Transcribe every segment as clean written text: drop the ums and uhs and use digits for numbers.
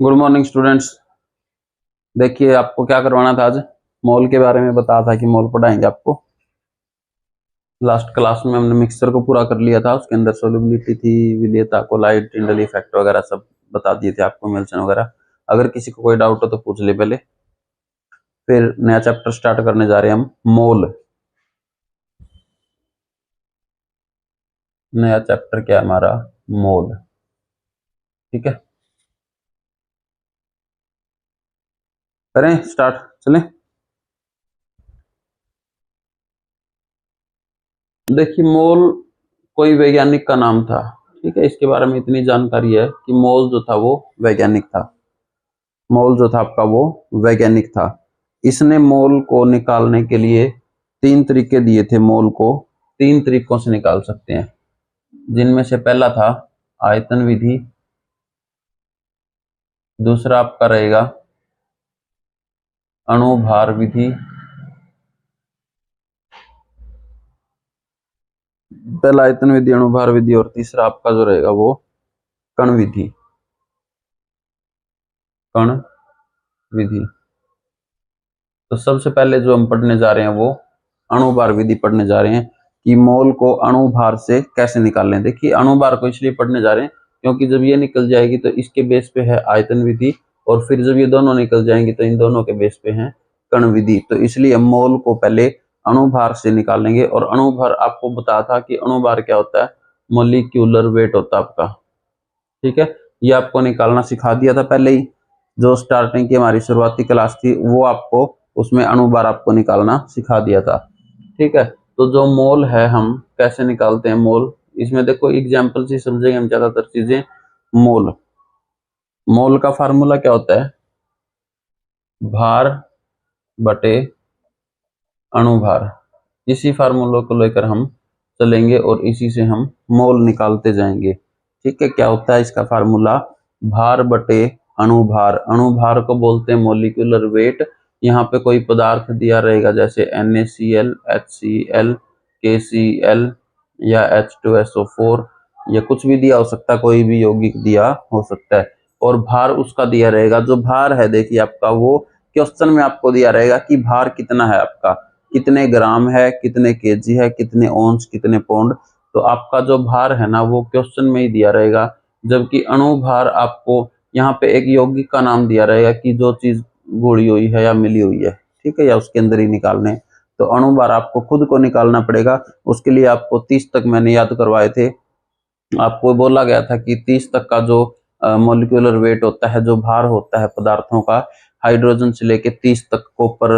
Good morning students. देखिए आपको क्या करवाना था आज। मोल के बारे में बताया था कि मोल पढ़ाएंगे आपको। लास्ट क्लास में हमने मिक्सचर को पूरा कर लिया था, उसके अंदर सोल्युबिलिटी थी, विलेयता, कोलाइड, टिंडल इफेक्ट वगैरह सब बता दिए थे आपको, मेल्सन वगैरह। अगर किसी को कोई डाउट हो तो पूछ ले पहले। फिर नया चैप्टर स्टार्ट करने जा रहे हैं हम, मोल। नया चैप्टर क्या है हमारा? मोल। ठीक है, करें स्टार्ट, चलें। देखिए मोल कोई वैज्ञानिक का नाम था, ठीक है। इसके बारे में इतनी जानकारी है कि मोल जो था वो वैज्ञानिक था। मोल जो था आपका वो वैज्ञानिक था। इसने मोल को निकालने के लिए 3 तरीके दिए थे। मोल को 3 तरीकों से निकाल सकते हैं, जिनमें से पहला था आयतन विधि, दूसरा आपका रहेगा अणुभार विधि, पहला आयतन विधि, अणुभार विधि, और तीसरा आपका जो रहेगा वो कण विधि। कण विधि। तो सबसे पहले जो हम पढ़ने जा रहे हैं वो अणुभार विधि पढ़ने जा रहे हैं कि मोल को अणुभार से कैसे निकालें। देखिए अणुभार को इसलिए पढ़ने जा रहे हैं क्योंकि जब ये निकल जाएगी तो इसके बेस पे है आयतन विधि, और फिर जब ये दोनों निकल जाएंगी तो इन दोनों के बेस पे है कण विधि। तो इसलिए हम मोल को पहले अणुभार से निकालेंगे। और अणुभार आपको बताया था कि अणुभार क्या होता है, मोलिक्यूलर वेट होता है आपका। ठीक है, ये आपको निकालना सिखा दिया था पहले ही। जो स्टार्टिंग की हमारी शुरुआती क्लास थी वो आपको उसमें अणुभार आपको निकालना सिखा दिया था। ठीक है, तो जो मोल है हम कैसे निकालते हैं मोल, इसमें देखो एग्जाम्पल से समझेंगे हम ज्यादातर चीजें। मोल मोल का फार्मूला क्या होता है? भार बटे अणुभार। इसी फार्मूला को लेकर हम चलेंगे और इसी से हम मोल निकालते जाएंगे। ठीक है, क्या होता है इसका फार्मूला? भार बटे अणुभार। अणुभार को बोलते हैं मोलिकुलर वेट। यहाँ पे कोई पदार्थ दिया रहेगा जैसे NaCl, HCl, KCl या H2SO4 या कुछ भी दिया हो सकता है, कोई भी यौगिक दिया हो सकता है। और भार उसका दिया रहेगा। जो भार है देखिए आपका वो क्वेश्चन में आपको दिया रहेगा कि भार कितना है आपका, कितने ग्राम है, कितने केजी है, कितने ओंस, कितने पौंड। तो आपका जो भार है ना वो क्वेश्चन में ही दिया रहेगा। जबकि अणुभार आपको यहाँ पे एक यौगिक का नाम दिया रहेगा कि जो चीज गुड़ी हुई है या मिली हुई है, ठीक है, या उसके अंदर ही निकालने। तो अणुभार आपको खुद को निकालना पड़ेगा। उसके लिए आपको 30 तक मैंने याद करवाए थे। आपको बोला गया था कि 30 तक का जो मोलिकुलर वेट होता है, जो भार होता है पदार्थों का, हाइड्रोजन से लेके 30 तक, कॉपर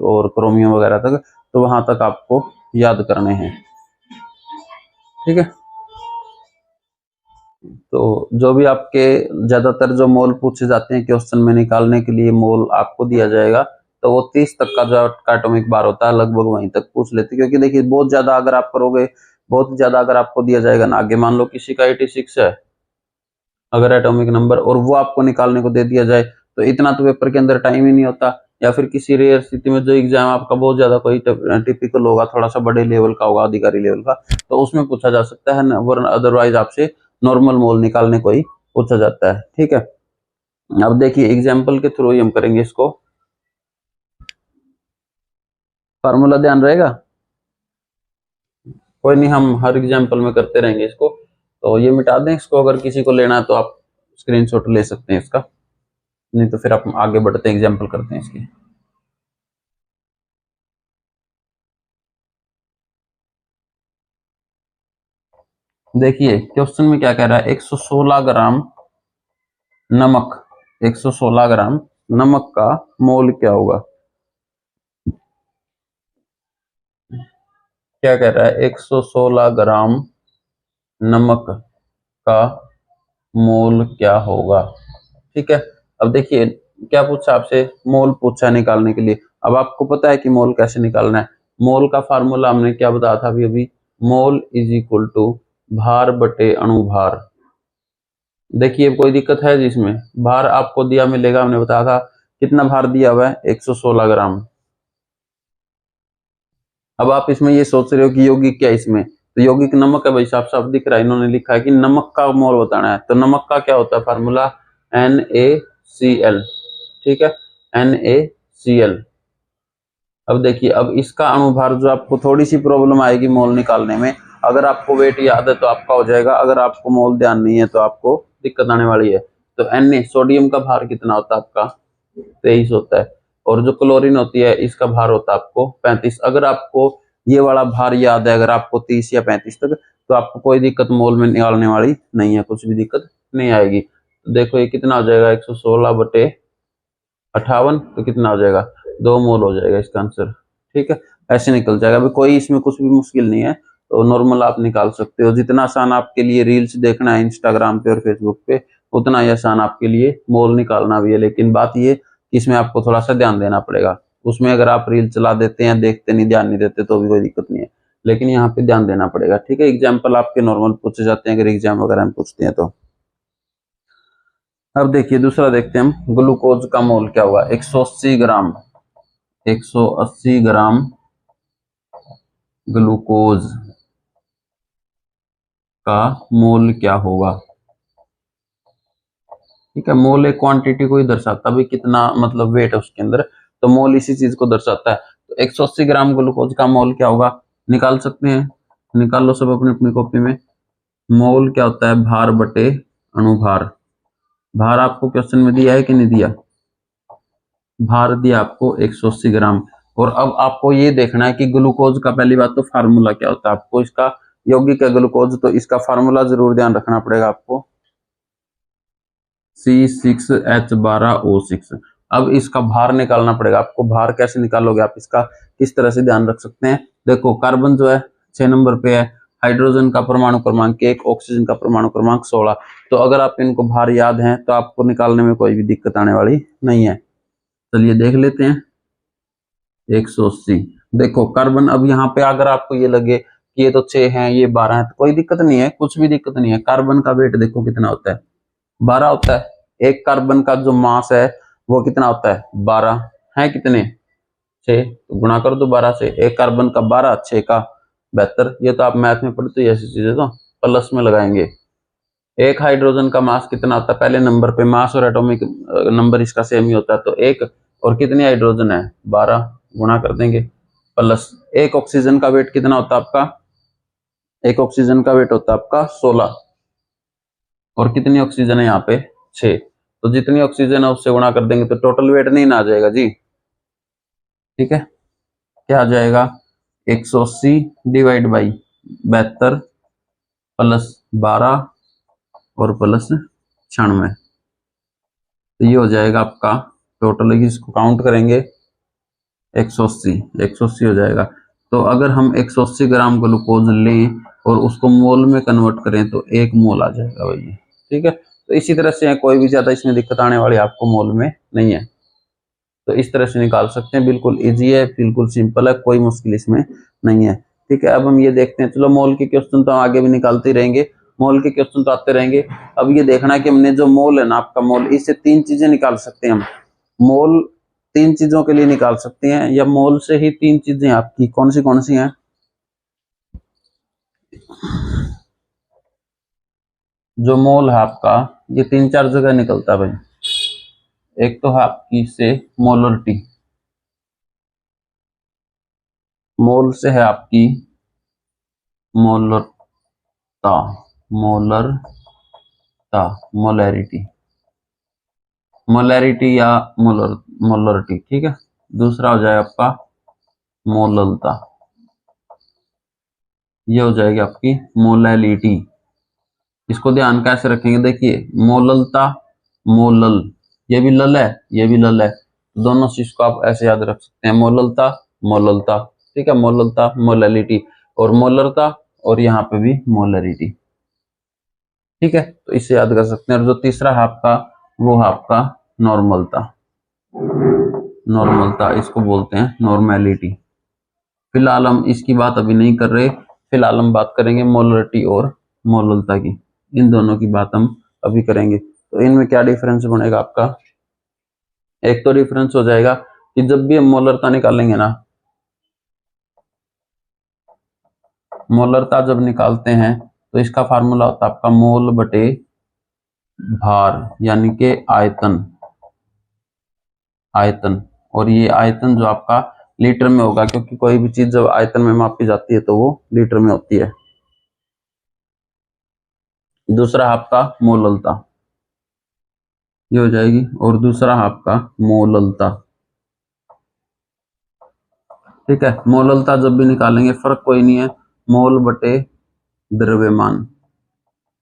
और क्रोमियम वगैरह तक, तो वहां तक आपको याद करने हैं। ठीक है, तो जो भी आपके ज्यादातर जो मोल पूछे जाते हैं क्वेश्चन में निकालने के लिए, मोल आपको दिया जाएगा। तो वो 30 तक का जो एटॉमिक बार होता है लगभग वहीं तक पूछ लेते, क्योंकि देखिए बहुत ज्यादा अगर आप करोगे, बहुत ज्यादा अगर आपको दिया जाएगा ना, आगे मान लो किसी का 86 है अगर एटॉमिक नंबर, और वो आपको निकालने को दे दिया जाए तो इतना तो पेपर के अंदर टाइम ही नहीं होता। या फिर किसी रेयर स्थिति में जो एग्जाम आपका बहुत ज्यादा कोई टिपिकल होगा, थोड़ा सा बड़े लेवल का होगा, अधिकारी लेवल का, तो उसमें पूछा जा सकता है, वरना अदरवाइज आपसे नॉर्मल मोल निकालने को ही पूछा जाता है। ठीक है, अब देखिए एग्जाम्पल के थ्रू ही हम करेंगे इसको। फार्मूला ध्यान रहेगा? कोई नहीं, हम हर एग्जाम्पल में करते रहेंगे इसको। तो ये मिटा दें इसको, अगर किसी को लेना है तो आप स्क्रीनशॉट ले सकते हैं इसका, नहीं तो फिर आप आगे बढ़ते हैं, एग्जाम्पल करते हैं इसके। देखिए क्वेश्चन में क्या कह रहा है, 116 ग्राम नमक, 116 ग्राम नमक का मोल क्या होगा? क्या कह रहा है, 116 ग्राम नमक का मोल क्या होगा? ठीक है, अब देखिए क्या पूछा आपसे, मोल पूछा निकालने के लिए। अब आपको पता है कि मोल कैसे निकालना है। मोल का फार्मूला हमने क्या बताया था अभी अभी, मोल इज इक्वल टू भार बटे अणुभार। देखिए कोई दिक्कत है जिसमें? भार आपको दिया मिलेगा, हमने बताया था कितना भार दिया हुआ है, 116 ग्राम। अब आप इसमें ये सोच रहे हो कि यौगिक क्या है इसमें, तो यौगिक नमक है भाई, साफ साफ दिख रहा है, इन्होंने लिखा है कि नमक का मोल बताना है। तो नमक का क्या होता है फार्मूला, Na NaCl, ठीक है, NaCl। अब देखिए, अब इसका अणुभार जो आपको थोड़ी सी प्रॉब्लम आएगी मोल निकालने में, अगर आपको वेट याद है तो आपका हो जाएगा, अगर आपको मोल ध्यान नहीं है तो आपको दिक्कत आने वाली है। तो Na सोडियम का भार कितना होता है आपका, 23 होता है, और जो क्लोरीन होती है इसका भार होता है आपको 35। अगर आपको ये वाला भार याद है, अगर आपको 30 या 35 तक, तो आपको कोई दिक्कत मोल में निकालने वाली नहीं है, कुछ भी दिक्कत नहीं आएगी। तो देखो ये कितना हो जाएगा, 116/58, तो कितना हो जाएगा, 2 मोल हो जाएगा इसका आंसर, ठीक है, ऐसे निकल जाएगा। अभी कोई इसमें कुछ भी मुश्किल नहीं है, तो नॉर्मल आप निकाल सकते हो। जितना आसान आपके लिए रील्स देखना है इंस्टाग्राम पे और फेसबुक पे, उतना ही आसान आपके लिए मोल निकालना भी है। लेकिन बात ये कि इसमें आपको थोड़ा सा ध्यान देना पड़ेगा। उसमें अगर आप रील चला देते हैं, देखते नहीं, ध्यान नहीं देते, तो भी कोई दिक्कत नहीं है, लेकिन यहाँ पे ध्यान देना पड़ेगा, ठीक है। एग्जाम्पल आपके नॉर्मल पूछे जाते हैं अगर एग्जाम वगैरह में पूछते हैं तो। अब देखिए दूसरा देखते हैं हम, ग्लूकोज का मोल क्या हुआ, 180 ग्राम, 180 ग्राम ग्लूकोज का मोल क्या होगा, ठीक है। मोल एक क्वांटिटी को ही दर्शाता है, भाई कितना मतलब वेट है उसके अंदर, तो मोल इसी चीज को दर्शाता है। तो 180 ग्राम ग्लूकोज का मोल क्या होगा, निकाल सकते हैं, निकाल लो सब अपनी अपनी कॉपी में। मोल क्या होता है, भार बटे अणुभार। भार आपको क्वेश्चन में दिया है कि नहीं दिया, भार दिया आपको 180 ग्राम। और अब आपको ये देखना है कि ग्लूकोज का पहली बात तो फार्मूला क्या होता है, आपको इसका यौगिक है ग्लूकोज, तो इसका फार्मूला जरूर ध्यान रखना पड़ेगा आपको, C6H12O6। अब इसका भार निकालना पड़ेगा आपको। भार कैसे निकालोगे आप इसका, किस तरह से ध्यान रख सकते हैं, देखो कार्बन जो है 6 नंबर पे है, हाइड्रोजन का परमाणु क्रमांक 1, ऑक्सीजन का परमाणु क्रमांक 16। तो अगर आप इनको भार याद हैं तो आपको निकालने में कोई भी दिक्कत आने वाली नहीं है। चलिए देख लेते हैं, 180। देखो कार्बन, अब यहाँ पे अगर आपको ये लगे कि ये तो 6 है ये 12 है, तो कोई दिक्कत नहीं है, कुछ भी दिक्कत नहीं है। कार्बन का वेट देखो कितना होता है, 12 होता है। एक कार्बन का जो मास है वो कितना होता है, 12 है, कितने, 6, तो गुणा कर दो 12 से। एक कार्बन का 12, 6 का 72। ये तो आप मैथ में पढ़ते हो ऐसी चीजें, तो प्लस में लगाएंगे। एक हाइड्रोजन का मास कितना होता है, पहले नंबर पे मास और एटॉमिक नंबर इसका सेम ही होता है, तो 1, और कितनी हाइड्रोजन है, 12, गुणा कर देंगे प्लस। एक ऑक्सीजन का वेट कितना होता है आपका, एक ऑक्सीजन का वेट होता है आपका 16, और कितनी ऑक्सीजन है यहाँ पे, 6, तो जितनी ऑक्सीजन है उससे गुणा कर देंगे तो टोटल वेट नहीं ना आ जाएगा जी, ठीक है। क्या आ जाएगा, 180 डिवाइड बाई 72 प्लस 12 और प्लस 96, तो ये हो जाएगा आपका टोटल। इसको काउंट करेंगे 180 हो जाएगा। तो अगर हम 180 ग्राम ग्लूकोज लें और उसको मोल में कन्वर्ट करें तो 1 मोल आ जाएगा भाई, ठीक है। तो इसी तरह से कोई भी ज्यादा इसमें दिक्कत आने वाली आपको मोल में नहीं है, तो इस तरह से निकाल सकते हैं। बिल्कुल इजी है, बिल्कुल सिंपल है, कोई मुश्किल इसमें नहीं है, ठीक है। अब हम ये देखते हैं, चलो मोल के क्वेश्चन तो आगे भी निकालते ही रहेंगे, मोल के क्वेश्चन तो आते रहेंगे। अब ये देखना है कि हमने जो मोल है ना आपका मोल, इससे 3 चीजें निकाल सकते हैं हम। मोल 3 चीजों के लिए निकाल सकते हैं, या मोल से ही 3 चीजें आपकी कौन सी हैं, जो मोल है आपका ये 3-4 जगह निकलता है भाई। एक तो है आपकी से मोलरिटी, मोल से है आपकी मोलरता, मोलरता, मोलैरिटी, मोलैरिटी या मोलरिटी, ठीक है। दूसरा हो जाएगा आपका मोललता, ये हो जाएगी आपकी मोलैलिटी। इसको ध्यान कैसे रखेंगे, देखिए मोललता, मोलल, ये भी लल है, ये भी लल है, तो दोनों चीज को आप ऐसे याद रख सकते हैं, मोललता, मोललता, ठीक है, मोललता, मोलैलिटी, और मोलरता, और यहाँ पे भी मोलरिटी, ठीक है। तो इसे याद कर सकते हैं। और जो तीसरा है आपका, वो है आपका नॉर्मलता, नॉर्मलता इसको बोलते हैं नॉर्मेलिटी। फिलहाल हम इसकी बात अभी नहीं कर रहे, फिलहाल हम बात करेंगे मोलरिटी और मोललता की, इन दोनों की बात हम अभी करेंगे। तो इनमें क्या डिफरेंस बनेगा आपका, एक तो डिफरेंस हो जाएगा कि जब भी हम मोलरता निकालेंगे ना, मोलरता जब निकालते हैं तो इसका फार्मूला होता है आपका मोल बटे भार, यानी कि आयतन, आयतन, और ये आयतन जो आपका लीटर में होगा, क्योंकि कोई भी चीज जब आयतन में मापी जाती है तो वो लीटर में होती है। दूसरा आपका मोललता, ये हो जाएगी, और दूसरा आपका मोललता। ठीक है, मोललता जब भी निकालेंगे फर्क कोई नहीं है, मोल बटे द्रव्यमान,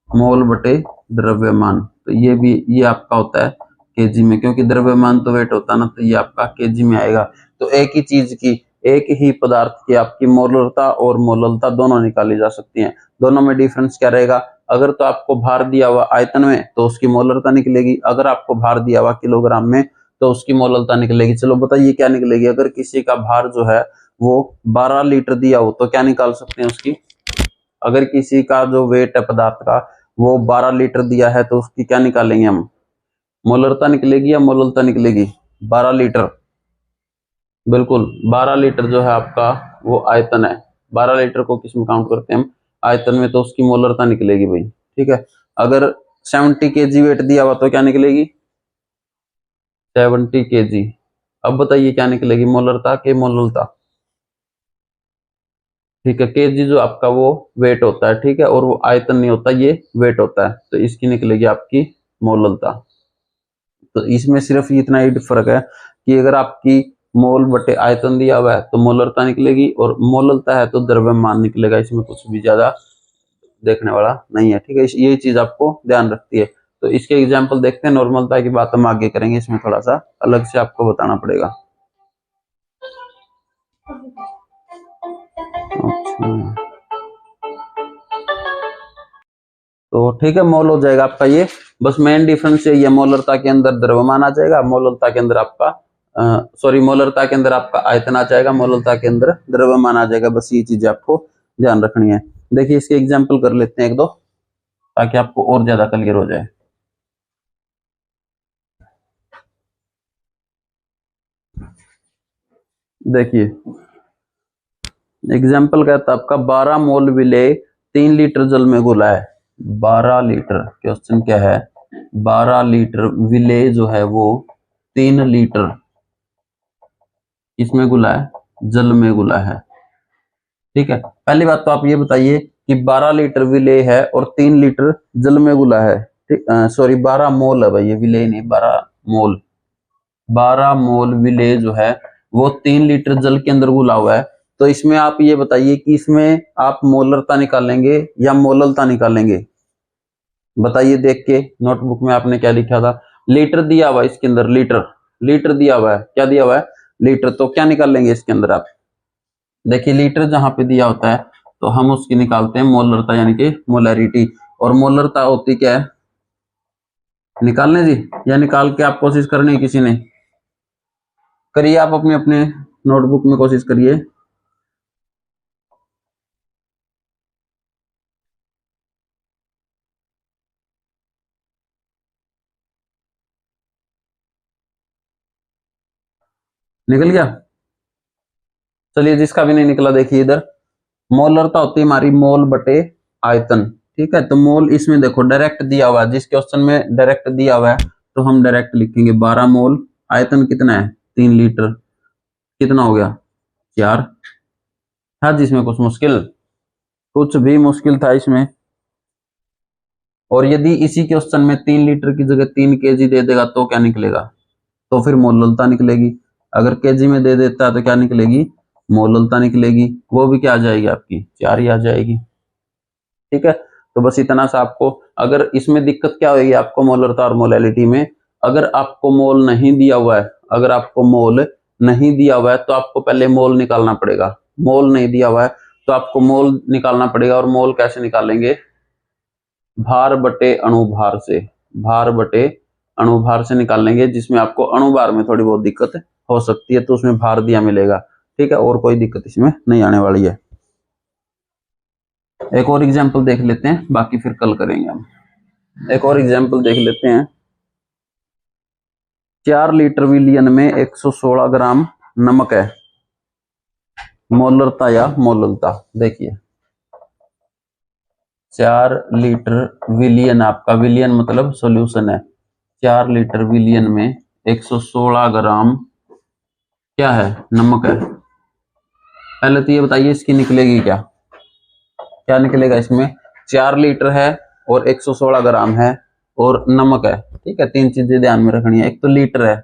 मोल बटे द्रव्यमान। तो ये भी, ये आपका होता है केजी में, क्योंकि द्रव्यमान तो वेट होता है ना, तो ये आपका केजी में आएगा। तो एक ही चीज की, एक ही पदार्थ की आपकी मोलरता और मोललता दोनों निकाली जा सकती हैं। दोनों में डिफरेंस क्या रहेगा? अगर तो आपको भार दिया हुआ आयतन में तो उसकी मोलरता निकलेगी, अगर आपको भार दिया हुआ किलोग्राम में तो उसकी मोललता निकलेगी। चलो बताइए क्या निकलेगी? अगर किसी का भार जो है वो 12 लीटर दिया हो तो क्या निकाल सकते हैं उसकी? अगर किसी का जो वेट है पदार्थ का वो 12 लीटर दिया है तो उसकी क्या निकालेंगे हम? मोलरता निकलेगी या मोललता निकलेगी? 12 लीटर, बिल्कुल 12 लीटर जो है आपका वो आयतन है। 12 लीटर को किस में काउंट करते हैं हम? आयतन में, तो उसकी मोलरता निकलेगी भाई। ठीक है, अगर 70 केजी वेट दिया हुआ तो क्या निकलेगी? 70 केजी। अब बताइए क्या निकलेगी, मोलरता के मोललता? ठीक है, केजी जो आपका वो वेट होता है, ठीक है, और वो आयतन नहीं होता, ये वेट होता है, तो इसकी निकलेगी आपकी मोललता। तो इसमें सिर्फ इतना ही फर्क है कि अगर आपकी मोल बटे आयतन दिया हुआ है तो मोलरता निकलेगी, और मोललता है तो द्रव्यमान निकलेगा। इसमें कुछ भी ज्यादा देखने वाला नहीं है। ठीक है, यही चीज आपको ध्यान रखती है। तो इसके एग्जाम्पल देखते हैं, नॉर्मलता की बात हम आगे करेंगे, इसमें थोड़ा सा अलग से आपको बताना पड़ेगा। अच्छा, तो ठीक है, मोल हो जाएगा आपका ये। बस मेन डिफरेंस ये, मोलरता के अंदर द्रव्यमान आ जाएगा, मोलरता के अंदर आपका सॉरी मोलरता के अंदर आपका आयतन आ जाएगा, मोलरता के अंदर द्रव्यमान आ जाएगा। बस ये चीजें आपको ध्यान रखनी है। देखिए इसके एग्जाम्पल कर लेते हैं एक दो, ताकि आपको और ज्यादा क्लियर हो जाए। देखिए एग्जाम्पल कहता है आपका 12 मोल विलेय 3 लीटर जल में घुला है। 12 लीटर, क्वेश्चन क्या है? 12 लीटर विलेय जो है वो 3 लीटर इसमें घुला है, जल में घुला है। ठीक है, पहली बात तो आप ये बताइए कि 12 लीटर विलेय है और 3 लीटर जल में घुला है। ठीक, सॉरी 12 मोल है भाई, ये विलेय नहीं, 12 मोल। 12 मोल विलेय जो है वो 3 लीटर जल के अंदर घुला हुआ है। तो इसमें आप ये बताइए कि इसमें आप मोलरता निकालेंगे या मोललता निकालेंगे? बताइए देख के, नोटबुक में आपने क्या लिखा था? लीटर दिया हुआ है इसके अंदर, लीटर, लीटर दिया हुआ है। क्या दिया हुआ है? लीटर। तो क्या निकालेंगे इसके अंदर आप? देखिए लीटर जहां पे दिया होता है तो हम उसकी निकालते हैं मोलरता, यानी कि मोलैरिटी। और मोलरता होती क्या है? निकालने जी, या निकाल के आप कोशिश करनी किसी ने? करिए आप अपने अपने नोटबुक में कोशिश करिए। निकल गया? चलिए जिसका भी नहीं निकला देखिए इधर, मोलरता होती है हमारी मोल बटे आयतन। ठीक है, तो मोल इसमें देखो डायरेक्ट दिया हुआ है, जिस क्वेश्चन में डायरेक्ट दिया हुआ है तो हम डायरेक्ट लिखेंगे 12 मोल। आयतन कितना है? 3 लीटर। कितना हो गया? 4। था जिसमें कुछ मुश्किल? कुछ भी मुश्किल था इसमें? और यदि इसी क्वेश्चन में 3 लीटर की जगह 3 केजी दे देगा तो क्या निकलेगा? तो फिर मोललता निकलेगी। अगर केजी में दे देता है तो क्या निकलेगी? मोललता निकलेगी। वो भी क्या आ जाएगी आपकी? 4 ही आ जाएगी। ठीक है, तो बस इतना सा आपको। अगर इसमें दिक्कत क्या होगी आपको मोलरता और मोलैलिटी में? अगर आपको मोल नहीं दिया हुआ है, अगर आपको मोल नहीं दिया हुआ है तो आपको पहले मोल निकालना पड़ेगा। मोल नहीं दिया हुआ है तो आपको मोल निकालना पड़ेगा। और मोल कैसे निकालेंगे? भार बटे अणुभार से, भार बटे अणुभार से निकाल लेंगे, जिसमें आपको अणुभार में थोड़ी बहुत दिक्कत हो सकती है, तो उसमें भार दिया मिलेगा। ठीक है, और कोई दिक्कत इसमें नहीं आने वाली है। एक और एग्जाम्पल देख लेते हैं, बाकी फिर कल करेंगे हम। एक और एग्जाम्पल देख लेते हैं। 4 लीटर विलियन में 116 ग्राम नमक है। मोलरता या मोललता? देखिए 4 लीटर विलियन, आपका विलियन मतलब सॉल्यूशन है। 4 लीटर विलियन में 116 ग्राम क्या है, नमक है। पहले तो ये बताइए इसकी निकलेगी क्या, क्या निकलेगा इसमें, 4 लीटर है और 116 ग्राम है और नमक है, ठीक है। 3 चीजें ध्यान में रखनी है। एक तो लीटर है,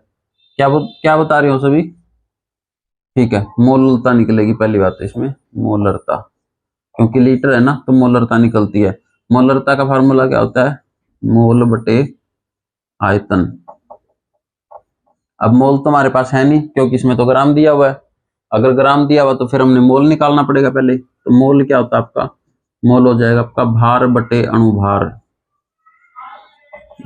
क्या बता रहे हो सभी, ठीक है। मोलरता निकलेगी पहली बात तो इसमें, मोलरता, क्योंकि लीटर है ना तो मोलरता निकलती है। मोलरता का फार्मूला क्या होता है, मोल बटे आयतन। अब मोल तो हमारे पास है नहीं क्योंकि इसमें तो ग्राम दिया हुआ है। अगर ग्राम दिया हुआ तो फिर हमने मोल निकालना पड़ेगा पहले। तो मोल क्या होता है आपका, मोल हो जाएगा आपका भार बटे अणुभार,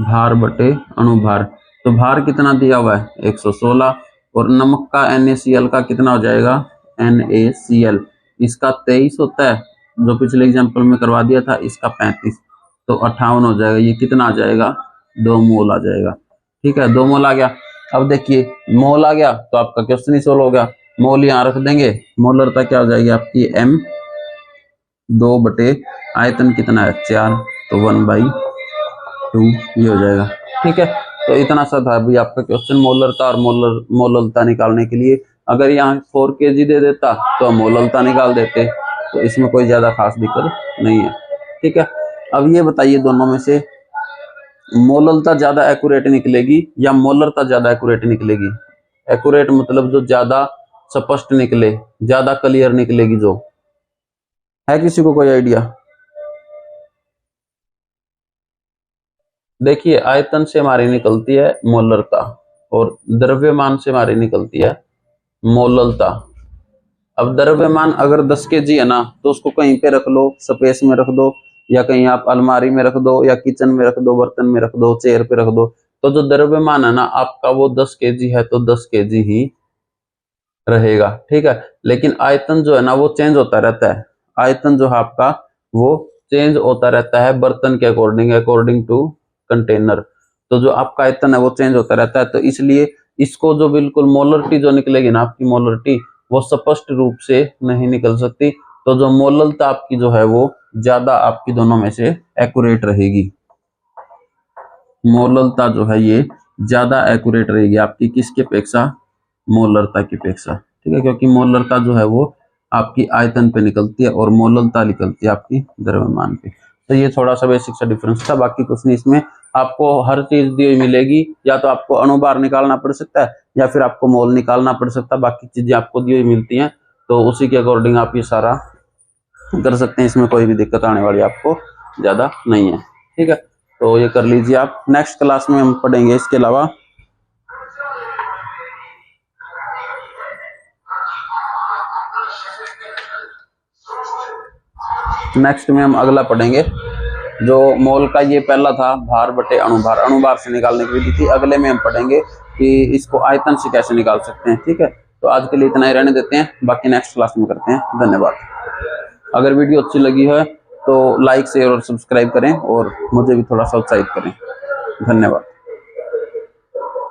भार बटे अणुभार। तो भार कितना दिया हुआ है 116, और नमक का NaCl का कितना हो जाएगा, NaCl इसका 23 होता है, जो पिछले एग्जांपल में करवा दिया था इसका 35, तो 58 हो जाएगा। ये कितना आ जाएगा, 2 मोल आ जाएगा, ठीक है। 2 मोल आ गया। अब देखिए मोल आ गया तो आपका क्वेश्चन ही सोल्व हो गया। मोल यहाँ रख देंगे, मोलरता क्या हो जाएगी आपकी M 2 बटे आयतन कितना है 4, तो 1/2 ये हो जाएगा, ठीक है। तो इतना सा था अभी आपका क्वेश्चन मोलरता और मोलरता निकालने के लिए। अगर यहाँ 4 kg दे देता तो हम मोलरता निकाल देते, तो इसमें कोई ज्यादा खास दिक्कत नहीं है, ठीक है। अब ये बताइए दोनों में से मोलरता ज्यादा एक्यूरेट निकलेगी या मोलरता ज्यादा एक्यूरेट निकलेगी। एक्यूरेट मतलब जो ज्यादा स्पष्ट निकले, ज्यादा क्लियर निकलेगी, जो है किसी को कोई आइडिया। देखिए आयतन से हमारी निकलती है मोलरता और द्रव्यमान से हमारी निकलती है मोलरता। अब द्रव्यमान अगर 10 kg है ना तो उसको कहीं पे रख लो, स्पेस में रख दो, या कहीं आप अलमारी में रख दो, या किचन में रख दो, बर्तन में रख दो, चेयर पे रख दो। तो जो द्रव्यमान है ना आपका वो 10 kg है तो 10 kg ही रहेगा, ठीक है। लेकिन आयतन जो है ना वो चेंज होता रहता है। आयतन जो है आपका वो चेंज होता रहता है बर्तन के अकॉर्डिंग, अकॉर्डिंग टू कंटेनर। तो जो आपका आयतन है वो चेंज होता रहता है, तो इसलिए इसको जो बिल्कुल मोलरिटी जो निकलेगी ना आपकी, मोलरिटी वो स्पष्ट रूप से नहीं निकल सकती। तो जो मोलरता आपकी जो है वो ज्यादा आपकी दोनों में से एक्यूरेट रहेगी। मोलरता जो है ये ज्यादा एक्यूरेट रहेगी आपकी किसके अपेक्षा, मोलरता की अपेक्षा, ठीक है। क्योंकि मोलरता जो है वो आपकी आयतन पे निकलती है और मोलरता निकलती है आपकी द्रव्यमान पे। तो ये थोड़ा सा बेसिक सा डिफरेंस था, बाकी कुछ नहीं। इसमें आपको हर चीज दी हुई मिलेगी, या तो आपको अणुभार निकालना पड़ सकता है या फिर आपको मोल निकालना पड़ सकता है। बाकी चीजें आपको दी हुई मिलती हैं, तो उसी के अकॉर्डिंग आप ये सारा कर सकते हैं। इसमें कोई भी दिक्कत आने वाली आपको ज्यादा नहीं है, ठीक है। तो ये कर लीजिए आप। नेक्स्ट क्लास में हम पढ़ेंगे इसके अलावा नेक्स्ट में हम अगला पढ़ेंगे जो मोल का ये पहला था भार बटे अणुभार, अणुभार से निकालने की विधि थी। अगले में हम पढ़ेंगे कि इसको आयतन से कैसे निकाल सकते हैं, ठीक है। तो आज के लिए इतना ही रहने देते हैं, बाकी नेक्स्ट क्लास में करते हैं। धन्यवाद। अगर वीडियो अच्छी लगी है तो लाइक शेयर और सब्सक्राइब करें और मुझे भी थोड़ा सा उत्साहित करें। धन्यवाद।